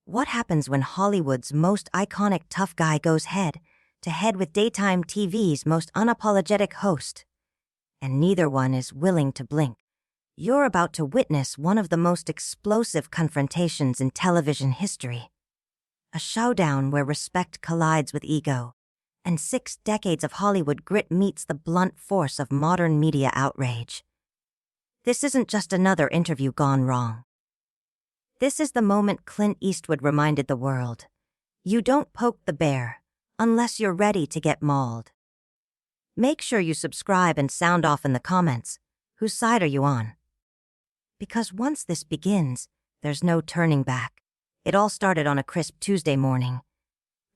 What happens when Hollywood's most iconic tough guy goes head to head with daytime TV's most unapologetic host? And neither one is willing to blink. You're about to witness one of the most explosive confrontations in television history. A showdown where respect collides with ego, and 6 decades of Hollywood grit meets the blunt force of modern media outrage. This isn't just another interview gone wrong. This is the moment Clint Eastwood reminded the world. You don't poke the bear unless you're ready to get mauled. Make sure you subscribe and sound off in the comments. Whose side are you on? Because once this begins, there's no turning back. It all started on a crisp Tuesday morning.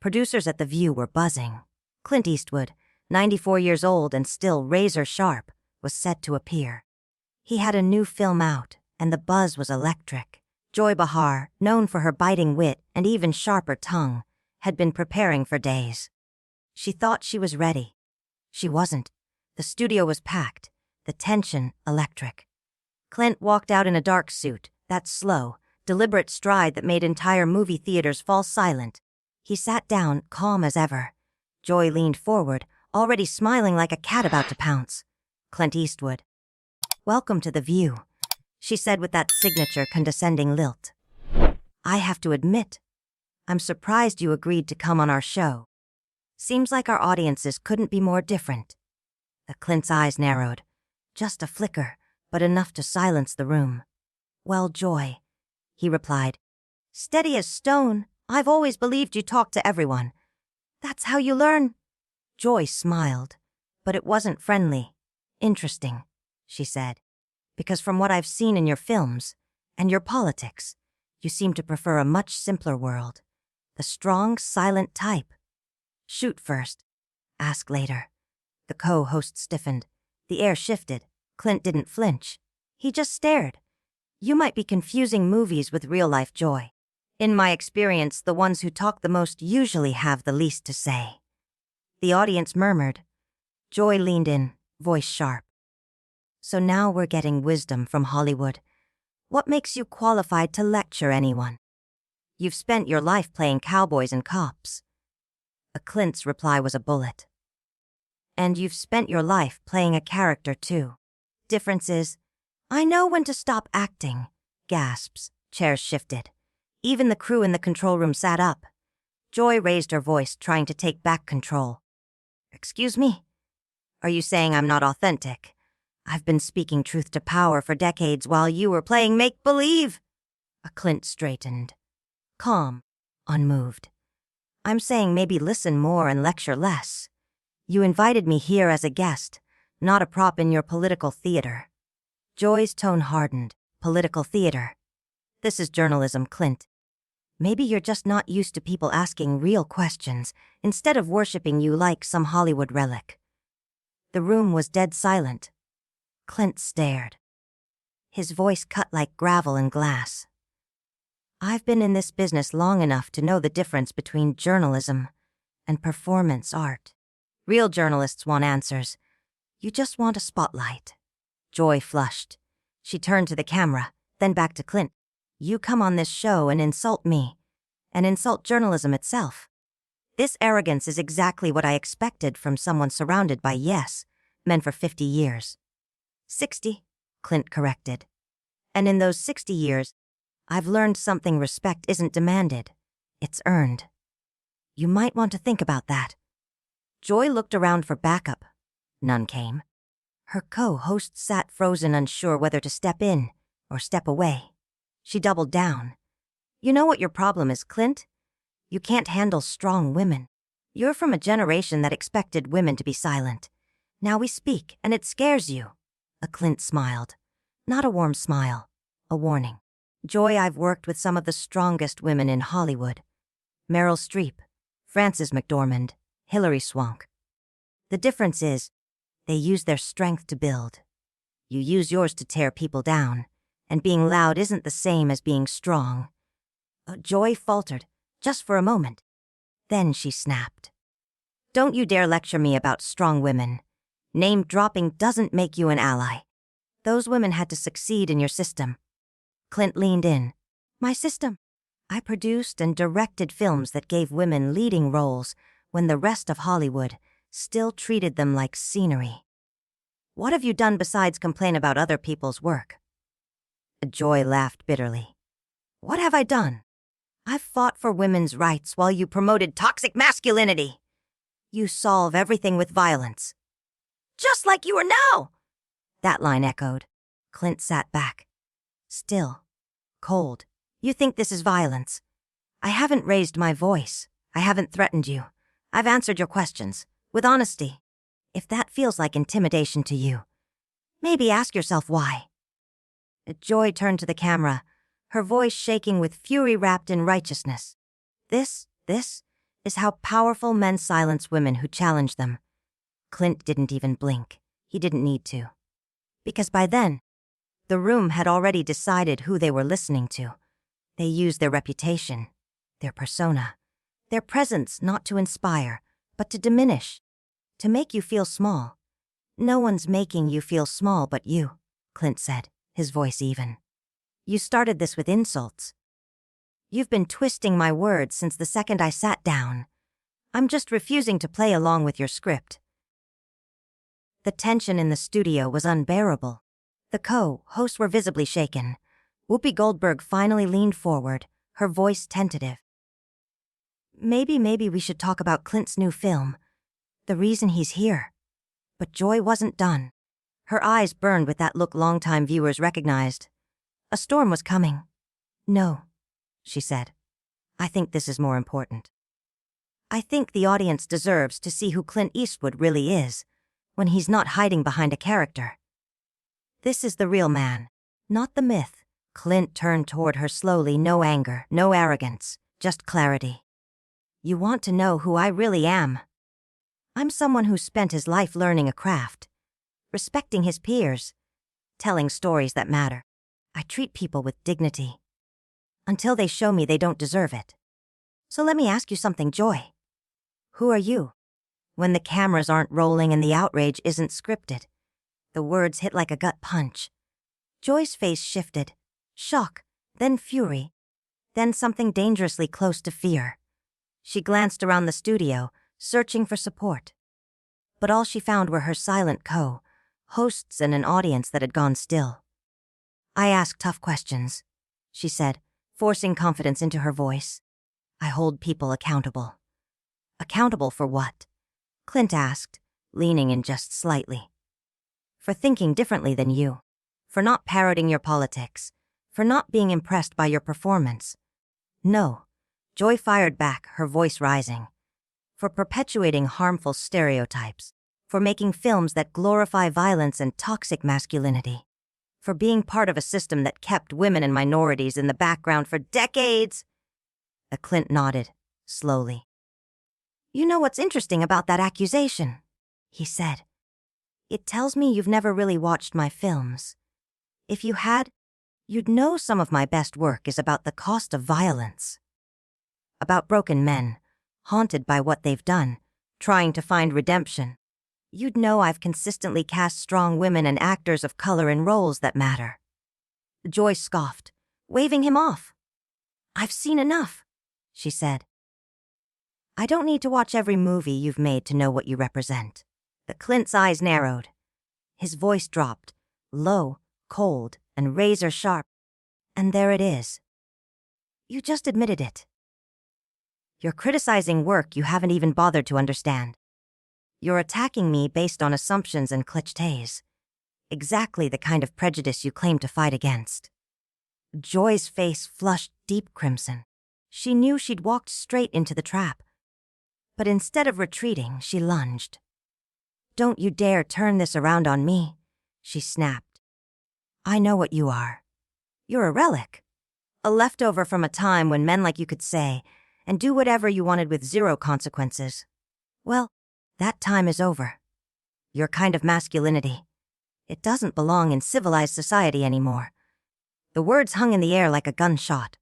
Producers at The View were buzzing. Clint Eastwood, 94 years old and still razor sharp, was set to appear. He had a new film out, and the buzz was electric. Joy Behar, known for her biting wit and even sharper tongue, had been preparing for days. She thought she was ready. She wasn't. The studio was packed, the tension electric. Clint walked out in a dark suit, that slow, deliberate stride that made entire movie theaters fall silent. He sat down, calm as ever. Joy leaned forward, already smiling like a cat about to pounce. Clint Eastwood. "Welcome to The View," she said with that signature condescending lilt. "I have to admit, I'm surprised you agreed to come on our show. Seems like our audiences couldn't be more different." Clint's eyes narrowed. Just a flicker, but enough to silence the room. "Well, Joy," he replied, "steady as stone. I've always believed you talk to everyone. That's how you learn." Joy smiled, but it wasn't friendly. "Interesting," she said, "because from what I've seen in your films and your politics, you seem to prefer a much simpler world. The strong, silent type. Shoot first, ask later." The co-host stiffened. The air shifted. Clint didn't flinch. He just stared. "You might be confusing movies with real-life, Joy. In my experience, the ones who talk the most usually have the least to say." The audience murmured. Joy leaned in, voice sharp. "So now we're getting wisdom from Hollywood. What makes you qualified to lecture anyone? You've spent your life playing cowboys and cops." Clint's reply was a bullet. "And you've spent your life playing a character, too. Difference is, I know when to stop acting." Gasps. Chairs shifted. Even the crew in the control room sat up. Joy raised her voice, trying to take back control. "Excuse me? Are you saying I'm not authentic? I've been speaking truth to power for decades while you were playing make-believe." Clint straightened. Calm, unmoved. "I'm saying maybe listen more and lecture less. You invited me here as a guest, not a prop in your political theater." Joy's tone hardened. "Political theater? This is journalism, Clint. Maybe you're just not used to people asking real questions instead of worshiping you like some Hollywood relic." The room was dead silent. Clint stared. His voice cut like gravel and glass. "I've been in this business long enough to know the difference between journalism and performance art. Real journalists want answers. You just want a spotlight." Joy flushed. She turned to the camera, then back to Clint. "You come on this show and insult me, and insult journalism itself. This arrogance is exactly what I expected from someone surrounded by yes men for 50 years. 60, Clint corrected. "And in those 60 years, I've learned something: respect isn't demanded, it's earned. You might want to think about that." Joy looked around for backup. None came. Her co-host sat frozen, unsure whether to step in or step away. She doubled down. "You know what your problem is, Clint? You can't handle strong women. You're from a generation that expected women to be silent. Now we speak, and it scares you." Clint smiled. Not a warm smile, a warning. "Joy, I've worked with some of the strongest women in Hollywood. Meryl Streep, Frances McDormand, Hilary Swank. The difference is, they use their strength to build. You use yours to tear people down, and being loud isn't the same as being strong." Joy faltered, just for a moment. Then she snapped. "Don't you dare lecture me about strong women. Name-dropping doesn't make you an ally. Those women had to succeed in your system." Clint leaned in. "My system? I produced and directed films that gave women leading roles when the rest of Hollywood still treated them like scenery. What have you done besides complain about other people's work? Joy laughed bitterly. What have I done? I've fought for women's rights while you promoted toxic masculinity. You solve everything with violence. Just like you are now! That line echoed. Clint sat back. Still. Cold. You think this is violence? I haven't raised my voice. I haven't threatened you. I've answered your questions, with honesty. If that feels like intimidation to you, maybe ask yourself why. Joy turned to the camera, her voice shaking with fury wrapped in righteousness. This is how powerful men silence women who challenge them. Clint didn't even blink. He didn't need to. Because by then, the room had already decided who they were listening to. They used their reputation, their persona, their presence not to inspire, but to diminish, to make you feel small. No one's making you feel small but you, Clint said, his voice even. You started this with insults. You've been twisting my words since the second I sat down. I'm just refusing to play along with your script. The tension in the studio was unbearable. The co-hosts were visibly shaken. Whoopi Goldberg finally leaned forward, her voice tentative. Maybe we should talk about Clint's new film. The reason he's here. But Joy wasn't done. Her eyes burned with that look longtime viewers recognized. A storm was coming. No, she said. I think this is more important. I think the audience deserves to see who Clint Eastwood really is, when he's not hiding behind a character. This is the real man, not the myth. Clint turned toward her slowly, no anger, no arrogance, just clarity. You want to know who I really am? I'm someone who spent his life learning a craft, respecting his peers, telling stories that matter. I treat people with dignity, until they show me they don't deserve it. So let me ask you something, Joy. Who are you? When the cameras aren't rolling and the outrage isn't scripted. The words hit like a gut punch. Joy's face shifted. Shock, then fury, then something dangerously close to fear. She glanced around the studio, searching for support. But all she found were her silent co-hosts and an audience that had gone still. I ask tough questions, she said, forcing confidence into her voice. I hold people accountable. Accountable for what? Clint asked, leaning in just slightly. For thinking differently than you. For not parroting your politics. For not being impressed by your performance. No, Joy fired back, her voice rising. For perpetuating harmful stereotypes. For making films that glorify violence and toxic masculinity. For being part of a system that kept women and minorities in the background for decades. Clint nodded, slowly. You know what's interesting about that accusation? He said. It tells me you've never really watched my films. If you had, you'd know some of my best work is about the cost of violence. About broken men, haunted by what they've done, trying to find redemption. You'd know I've consistently cast strong women and actors of color in roles that matter. Joy scoffed, waving him off. I've seen enough, she said. I don't need to watch every movie you've made to know what you represent. Clint's eyes narrowed. His voice dropped, low, cold, and razor sharp. And there it is. You just admitted it. You're criticizing work you haven't even bothered to understand. You're attacking me based on assumptions and clichés. Exactly the kind of prejudice you claim to fight against. Joy's face flushed deep crimson. She knew she'd walked straight into the trap. But instead of retreating, she lunged. Don't you dare turn this around on me, she snapped. I know what you are. You're a relic. A leftover from a time when men like you could say and do whatever you wanted with zero consequences. Well, that time is over. Your kind of masculinity. It doesn't belong in civilized society anymore. The words hung in the air like a gunshot.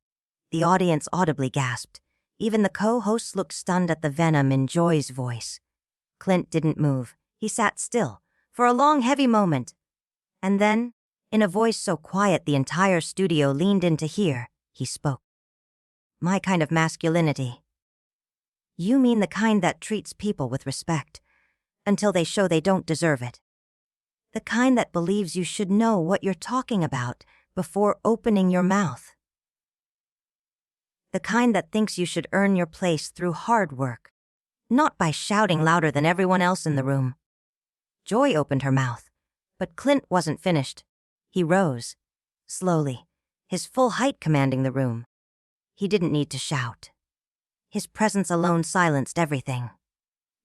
The audience audibly gasped. Even the co-hosts looked stunned at the venom in Joy's voice. Clint didn't move. He sat still, for a long, heavy moment. And then, in a voice so quiet the entire studio leaned in to hear, he spoke. My kind of masculinity. You mean the kind that treats people with respect, until they show they don't deserve it. The kind that believes you should know what you're talking about before opening your mouth. The kind that thinks you should earn your place through hard work, not by shouting louder than everyone else in the room. Joy opened her mouth, but Clint wasn't finished. He rose, slowly, his full height commanding the room. He didn't need to shout. His presence alone silenced everything.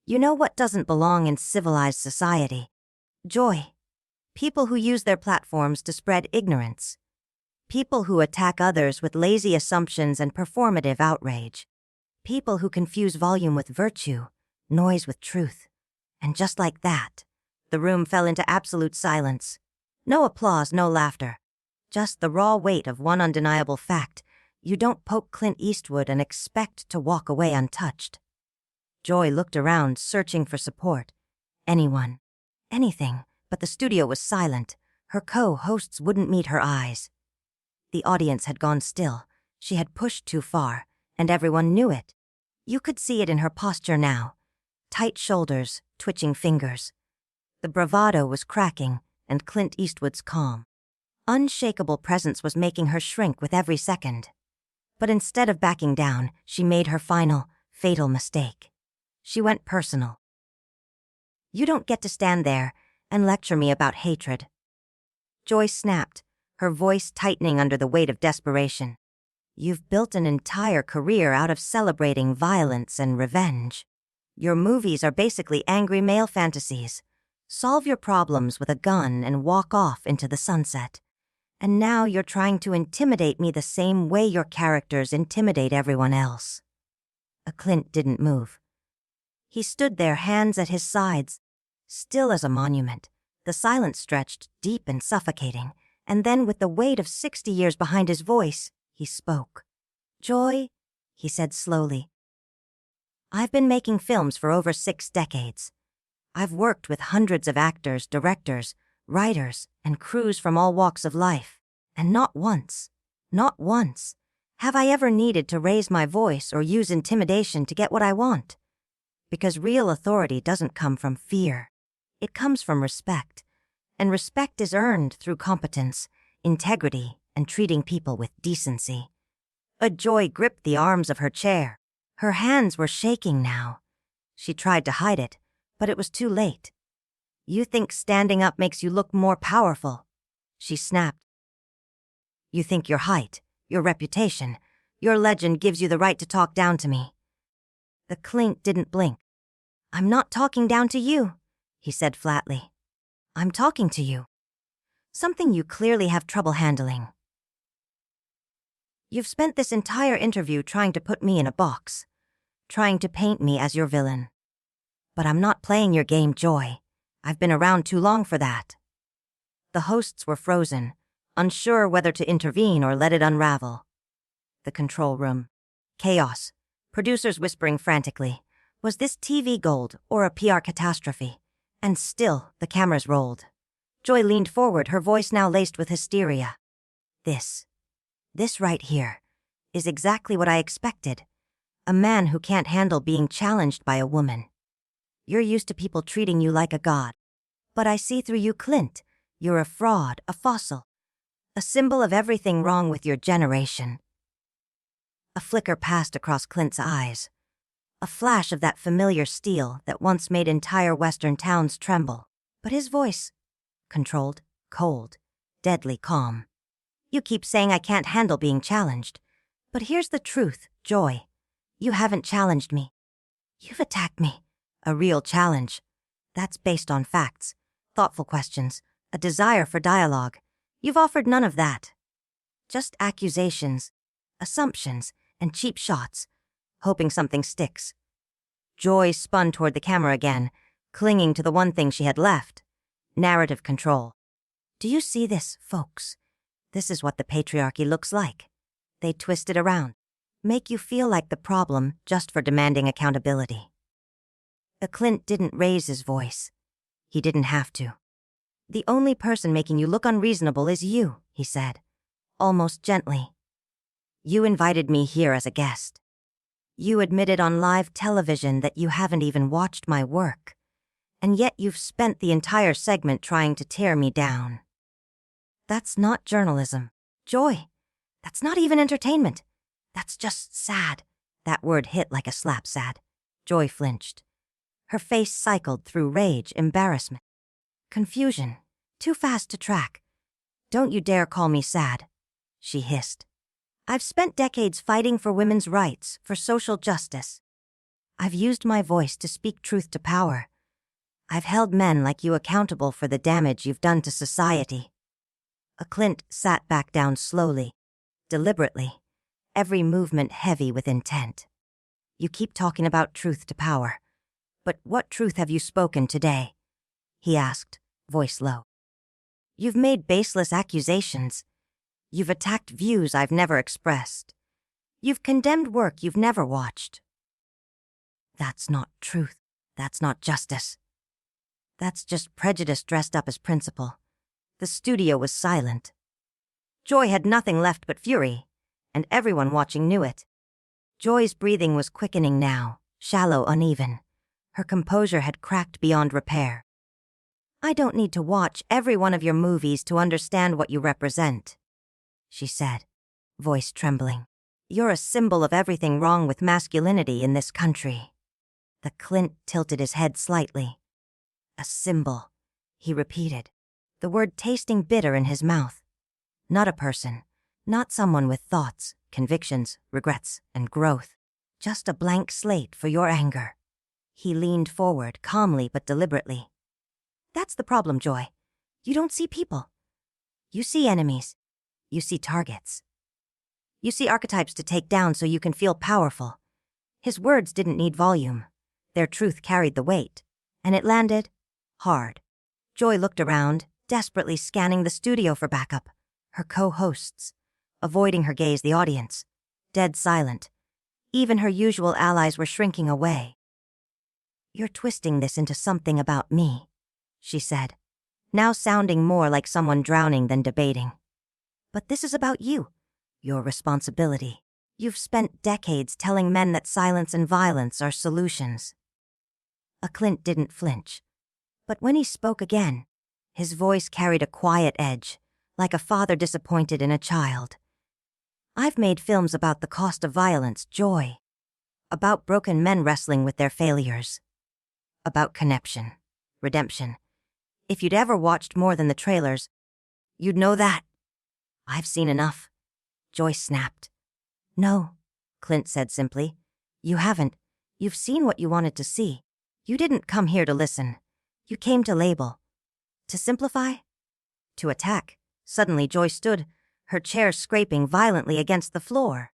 You know what doesn't belong in civilized society? Joy. People who use their platforms to spread ignorance. People who attack others with lazy assumptions and performative outrage. People who confuse volume with virtue, noise with truth. And just like that, the room fell into absolute silence. No applause, no laughter. Just the raw weight of one undeniable fact. You don't poke Clint Eastwood and expect to walk away untouched. Joy looked around, searching for support. Anyone. Anything. But the studio was silent. Her co-hosts wouldn't meet her eyes. The audience had gone still. She had pushed too far, and everyone knew it. You could see it in her posture now. Tight shoulders, twitching fingers. The bravado was cracking, and Clint Eastwood's calm, unshakable presence was making her shrink with every second. But instead of backing down, she made her final, fatal mistake. She went personal. You don't get to stand there and lecture me about hatred. Joy snapped, her voice tightening under the weight of desperation. You've built an entire career out of celebrating violence and revenge. Your movies are basically angry male fantasies. Solve your problems with a gun and walk off into the sunset. And now you're trying to intimidate me the same way your characters intimidate everyone else. Clint didn't move. He stood there, hands at his sides, still as a monument. The silence stretched, deep and suffocating, and then with the weight of 60 years behind his voice, he spoke. Joy, he said slowly. I've been making films for over 6 decades. I've worked with hundreds of actors, directors, writers, and crews from all walks of life. And not once have I ever needed to raise my voice or use intimidation to get what I want. Because real authority doesn't come from fear. It comes from respect. And respect is earned through competence, integrity, and treating people with decency. A Joy gripped the arms of her chair. Her hands were shaking now. She tried to hide it, but it was too late. You think standing up makes you look more powerful, she snapped. You think your height, your reputation, your legend gives you the right to talk down to me. The Clint didn't blink. I'm not talking down to you, he said flatly. I'm talking to you. Something you clearly have trouble handling. You've spent this entire interview trying to put me in a box, trying to paint me as your villain. But I'm not playing your game, Joy. I've been around too long for that. The hosts were frozen, unsure whether to intervene or let it unravel. The control room. Chaos. Producers whispering frantically. Was this TV gold or a PR catastrophe? And still, the cameras rolled. Joy leaned forward, her voice now laced with hysteria. This right here, is exactly what I expected. A man who can't handle being challenged by a woman. You're used to people treating you like a god. But I see through you, Clint. You're a fraud, a fossil. A symbol of everything wrong with your generation. A flicker passed across Clint's eyes. A flash of that familiar steel that once made entire Western towns tremble. But his voice, controlled, cold, deadly calm. You keep saying I can't handle being challenged. But here's the truth, Joy. You haven't challenged me. You've attacked me. A real challenge. That's based on facts, thoughtful questions, a desire for dialogue. You've offered none of that. Just accusations, assumptions, and cheap shots, hoping something sticks. Joy spun toward the camera again, clinging to the one thing she had left. Narrative control. Do you see this, folks? This is what the patriarchy looks like. They twist it around, make you feel like the problem just for demanding accountability. Clint didn't raise his voice. He didn't have to. The only person making you look unreasonable is you, he said, almost gently. You invited me here as a guest. You admitted on live television that you haven't even watched my work, and yet you've spent the entire segment trying to tear me down. That's not journalism. Joy, that's not even entertainment. That's just sad. That word hit like a slap. Sad. Joy flinched. Her face cycled through rage, embarrassment, confusion, too fast to track. Don't you dare call me sad, she hissed. I've spent decades fighting for women's rights, for social justice. I've used my voice to speak truth to power. I've held men like you accountable for the damage you've done to society. Clint sat back down slowly, deliberately, every movement heavy with intent. You keep talking about truth to power, but what truth have you spoken today? He asked, voice low. You've made baseless accusations. You've attacked views I've never expressed. You've condemned work you've never watched. That's not truth. That's not justice. That's just prejudice dressed up as principle. The studio was silent. Joy had nothing left but fury, and everyone watching knew it. Joy's breathing was quickening now, shallow, uneven. Her composure had cracked beyond repair. I don't need to watch every one of your movies to understand what you represent, she said, voice trembling. You're a symbol of everything wrong with masculinity in this country. The Clint tilted his head slightly. A symbol, he repeated, the word tasting bitter in his mouth. Not a person, not someone with thoughts, convictions, regrets, and growth. Just a blank slate for your anger. He leaned forward, calmly but deliberately. That's the problem, Joy. You don't see people. You see enemies. You see targets. You see archetypes to take down so you can feel powerful. His words didn't need volume. Their truth carried the weight, and it landed hard. Joy looked around, desperately scanning the studio for backup. Her co-hosts, avoiding her gaze, the audience, dead silent. Even her usual allies were shrinking away. You're twisting this into something about me, she said, now sounding more like someone drowning than debating. But this is about you, your responsibility. You've spent decades telling men that silence and violence are solutions. Clint didn't flinch. But when he spoke again, his voice carried a quiet edge, like a father disappointed in a child. I've made films about the cost of violence, Joy. About broken men wrestling with their failures. About connection, redemption. If you'd ever watched more than the trailers, you'd know that. I've seen enough, Joy snapped. No, Clint said simply. You haven't. You've seen what you wanted to see. You didn't come here to listen. You came to label. To simplify? To attack. Suddenly Joy stood, her chair scraping violently against the floor.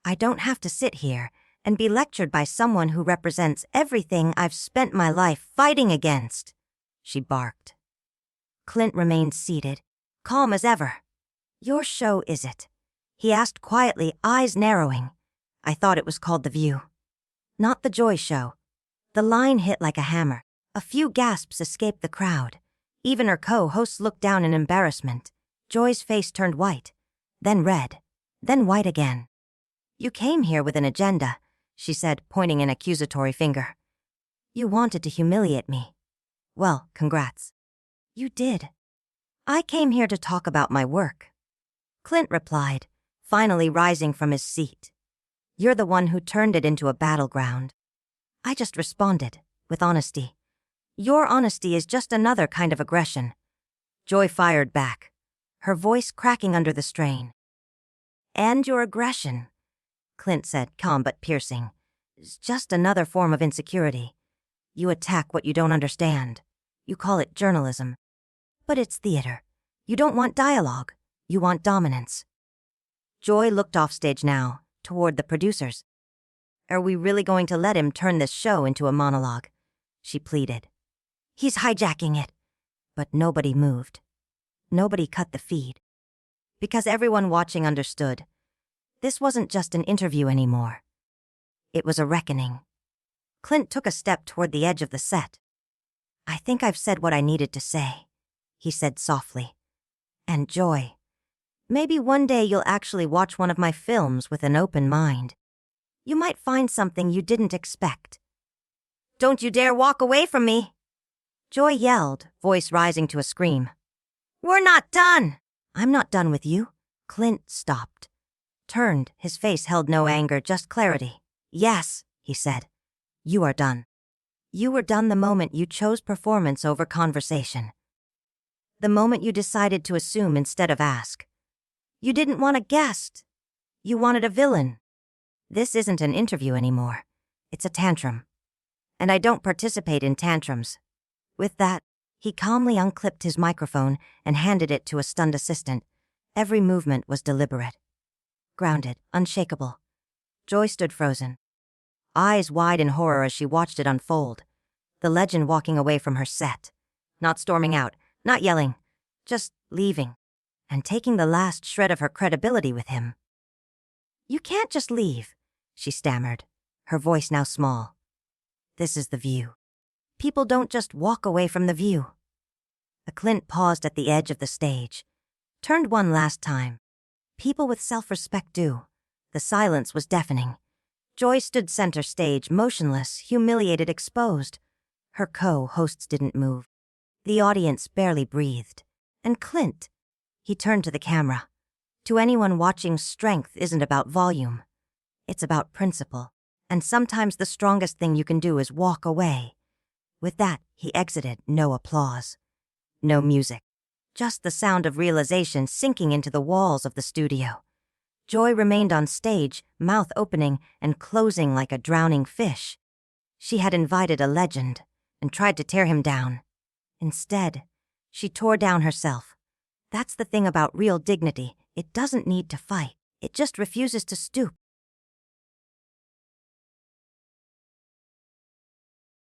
I don't have to sit here and be lectured by someone who represents everything I've spent my life fighting against, she barked. Clint remained seated, calm as ever. Your show, is it? He asked quietly, eyes narrowing. I thought it was called The View. Not The Joy Show. The line hit like a hammer. A few gasps escaped the crowd. Even her co-hosts looked down in embarrassment. Joy's face turned white, then red, then white again. You came here with an agenda, she said, pointing an accusatory finger. You wanted to humiliate me. Well, congrats. You did. I came here to talk about my work. Clint replied, finally rising from his seat. You're the one who turned it into a battleground. I just responded, with honesty. Your honesty is just another kind of aggression. Joy fired back, her voice cracking under the strain. And your aggression, Clint said, calm but piercing, is just another form of insecurity. You attack what you don't understand. You call it journalism. But it's theater. You don't want dialogue. You want dominance. Joy looked offstage now, toward the producers. Are we really going to let him turn this show into a monologue? She pleaded. He's hijacking it. But nobody moved. Nobody cut the feed. Because everyone watching understood. This wasn't just an interview anymore. It was a reckoning. Clint took a step toward the edge of the set. I think I've said what I needed to say, he said softly. And Joy, Maybe one day you'll actually watch one of my films with an open mind. You might find something you didn't expect. Don't you dare walk away from me! Joy yelled, voice rising to a scream. We're not done! I'm not done with you. Clint stopped. Turned, his face held no anger, just clarity. Yes, he said. You are done. You were done the moment you chose performance over conversation. The moment you decided to assume instead of ask. You didn't want a guest. You wanted a villain. This isn't an interview anymore. It's a tantrum. And I don't participate in tantrums. With that, he calmly unclipped his microphone and handed it to a stunned assistant. Every movement was deliberate. Grounded, unshakable. Joy stood frozen, eyes wide in horror as she watched it unfold. The legend walking away from her set. Not storming out, not yelling, just leaving. And taking the last shred of her credibility with him. You can't just leave, she stammered, her voice now small. This is the view. People don't just walk away from the view. Clint paused at the edge of the stage, turned one last time. People with self-respect do. The silence was deafening. Joy stood center stage, motionless, humiliated, exposed. Her co-hosts didn't move. The audience barely breathed. And Clint, he turned to the camera. To anyone watching, strength isn't about volume. It's about principle. And sometimes the strongest thing you can do is walk away. With that, he exited, no applause. No music. Just the sound of realization sinking into the walls of the studio. Joy remained on stage, mouth opening and closing like a drowning fish. She had invited a legend and tried to tear him down. Instead, she tore down herself. That's the thing about real dignity. It doesn't need to fight. It just refuses to stoop.